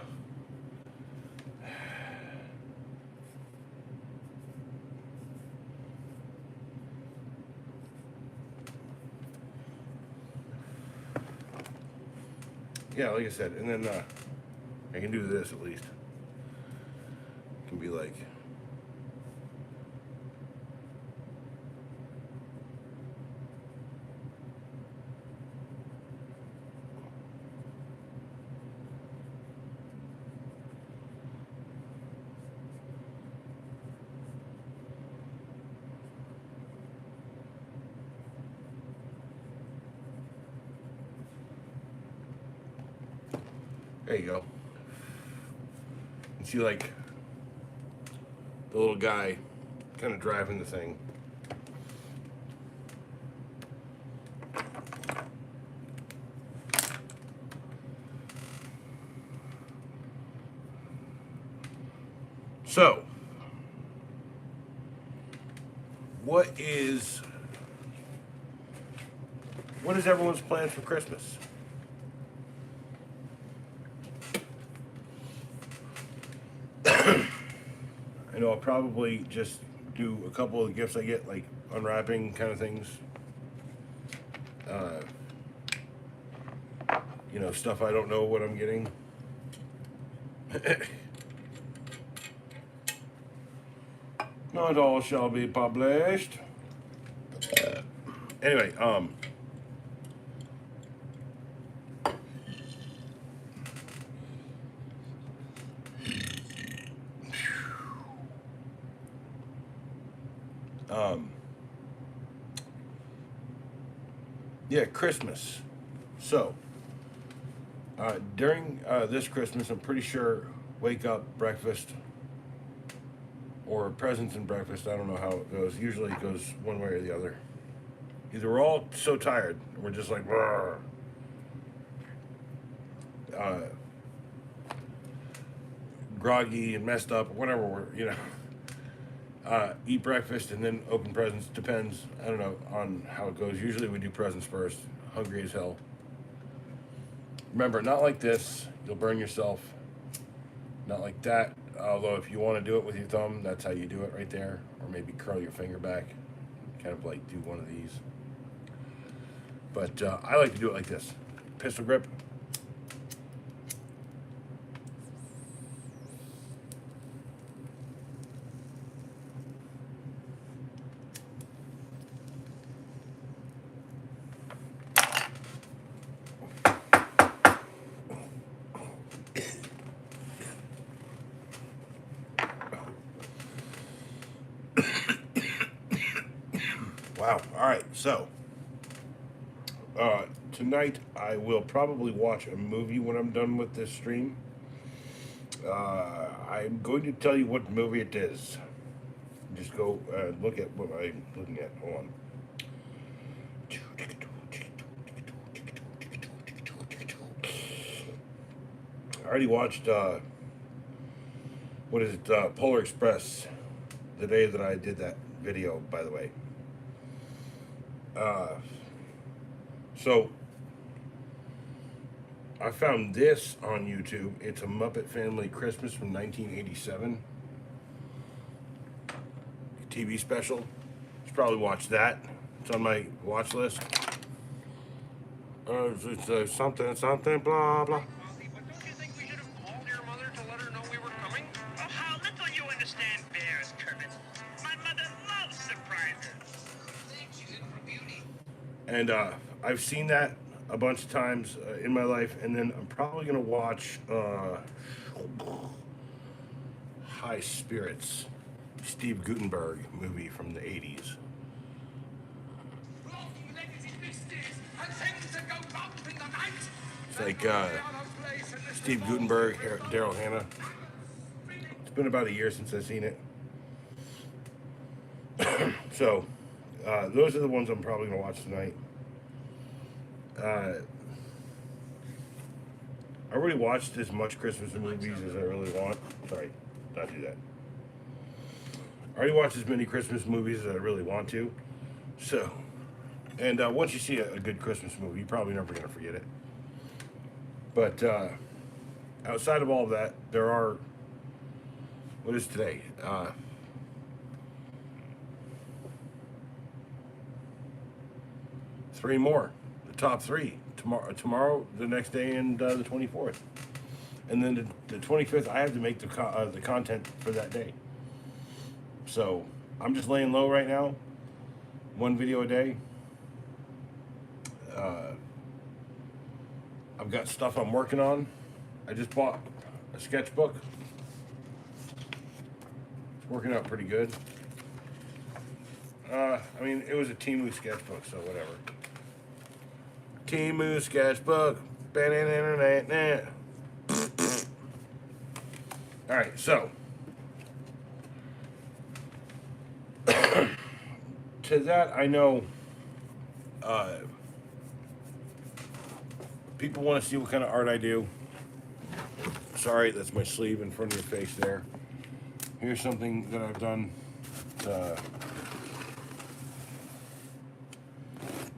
Speaker 1: Yeah, like I said, and then I can do this at least. It can be like there you go. You see like the little guy kind of driving the thing. So, what is what is everyone's plans for Christmas? I know I'll probably just do a couple of the gifts I get, like unwrapping kind of things. Uh, stuff I don't know what I'm getting. Not all shall be published. Anyway, yeah, Christmas. So, during this Christmas, I'm pretty sure wake up, breakfast, or presents and breakfast. I don't know how it goes. Usually it goes one way or the other. Either we're all so tired, we're just like, groggy and messed up, whatever eat breakfast and then open presents. Depends, I don't know, on how it goes. Usually we do presents first. Hungry as hell. Remember, not like this. You'll burn yourself. Not like that. Although if you want to do it with your thumb, that's how you do it right there. Or maybe curl your finger back. Kind of like do one of these. But I like to do it like this. Pistol grip. Wow. All right. So, tonight I will probably watch a movie when I'm done with this stream. I'm going to tell you what movie it is. Just go look at what I'm looking at. Hold on. I already watched, what is it, Polar Express, the day that I did that video, by the way. So I found this on YouTube. It's a Muppet Family Christmas from 1987. TV special. You should probably watch that. It's on my watch list. It's something, blah, blah.
Speaker 3: But don't you think we should have called your mother to let her know we were coming? Oh, how little you understand bears, Kermit. My mother loves surprises.
Speaker 1: And I've seen that a bunch of times in my life, and then I'm probably gonna watch High Spirits, Steve Guttenberg movie from the 80s. It's like Steve Guttenberg, Daryl Hannah. It's been about a year since I've seen it. So, those are the ones I'm probably going to watch tonight. I already watched as much Christmas movies as I really want. Sorry, not do that. I already watched as many Christmas movies as I really want to. So, and once you see a good Christmas movie, you're probably never going to forget it. But outside of all of that, there are, what is today? 3 more. The top 3. Tomorrow, the next day, and the 24th. And then the 25th, I have to make the content for that day. So, I'm just laying low right now. 1 video a day. I've got stuff I'm working on. I just bought a sketchbook. It's working out pretty good. I mean, it was a Temu sketchbook, so whatever. Temu sketchbook. Alright, so. To that, I know people want to see what kind of art I do. Sorry, that's my sleeve in front of your face there. Here's something that I've done.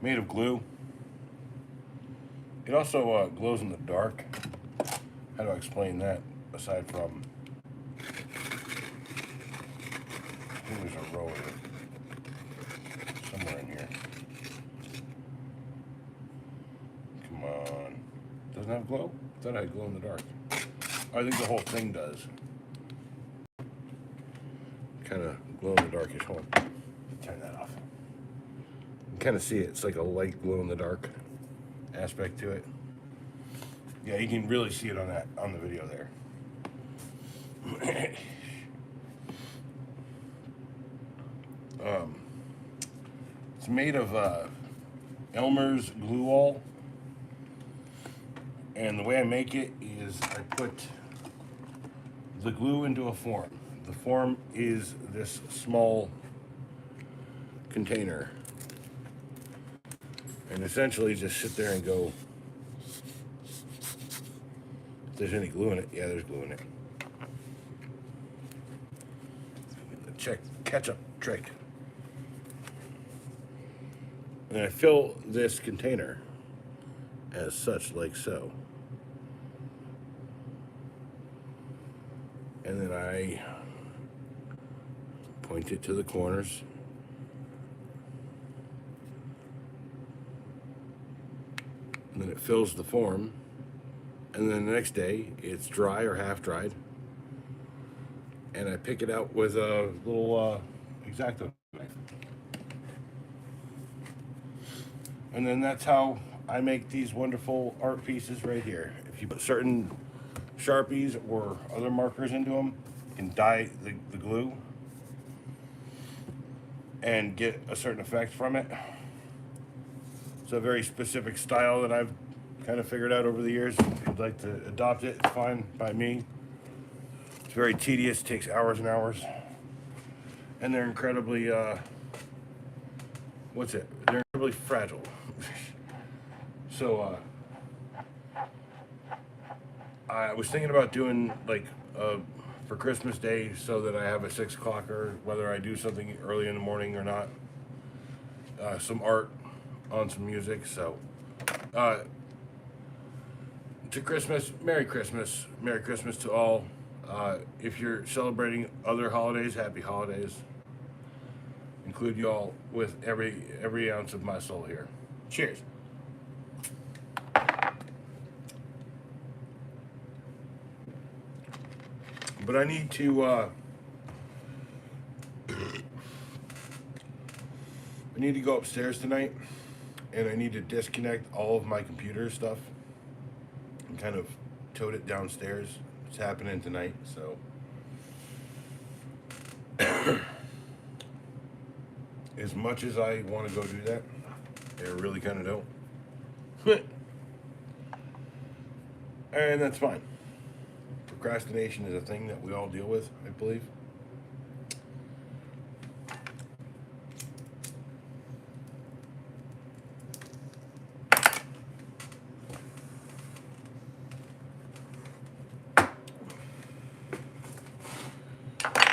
Speaker 1: Made of glue. It also glows in the dark. How do I explain that? Aside from, I think there's a roller somewhere in here. Come on. Doesn't have glow? I thought I had glow in the dark. I think the whole thing does. Kind of glow in the darkish. Hold on. Turn that off. You can kind of see it. It's like a light glow in the dark aspect to it. Yeah, you can really see it on the video there. It's made of Elmer's glue all, and the way I make it is I put the glue into a form. The form is this small container, and essentially just sit there and go, if there's any glue in it. Yeah, there's glue in it. The ketchup trick. And I fill this container as such, like so. And then I point it to the corners. And then it fills the form. And then the next day, it's dry or half dried. And I pick it out with a little X-Acto knife. And then that's how I make these wonderful art pieces right here. If you put certain Sharpies or other markers into them, you can dye the glue and get a certain effect from it. It's a very specific style that I've kind of figured out over the years. If you'd like to adopt it, it's fine by me. It's very tedious, takes hours and hours. And they're incredibly, they're incredibly fragile. So, I was thinking about doing, like, for Christmas Day, so that I have a 6 o'clocker, whether I do something early in the morning or not. Some art on some music, so. To Christmas, Merry Christmas. Merry Christmas to all. If you're celebrating other holidays, happy holidays. Include you all with every ounce of my soul here. Cheers. But I need to I need to go upstairs tonight, and I need to disconnect all of my computer stuff and kind of tote it downstairs. It's happening tonight, so as much as I want to go do that, I really kind of don't. And that's fine. Procrastination is a thing that we all deal with, I believe.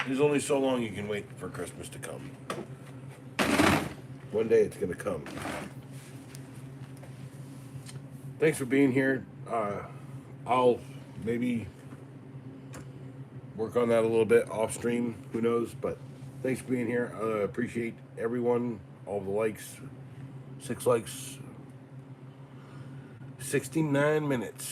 Speaker 1: There's only so long you can wait for Christmas to come. One day it's gonna come. Thanks for being here. I'll maybe work on that a little bit off stream, who knows, but thanks for being here. I appreciate everyone, all the likes, 6 likes, 69 minutes.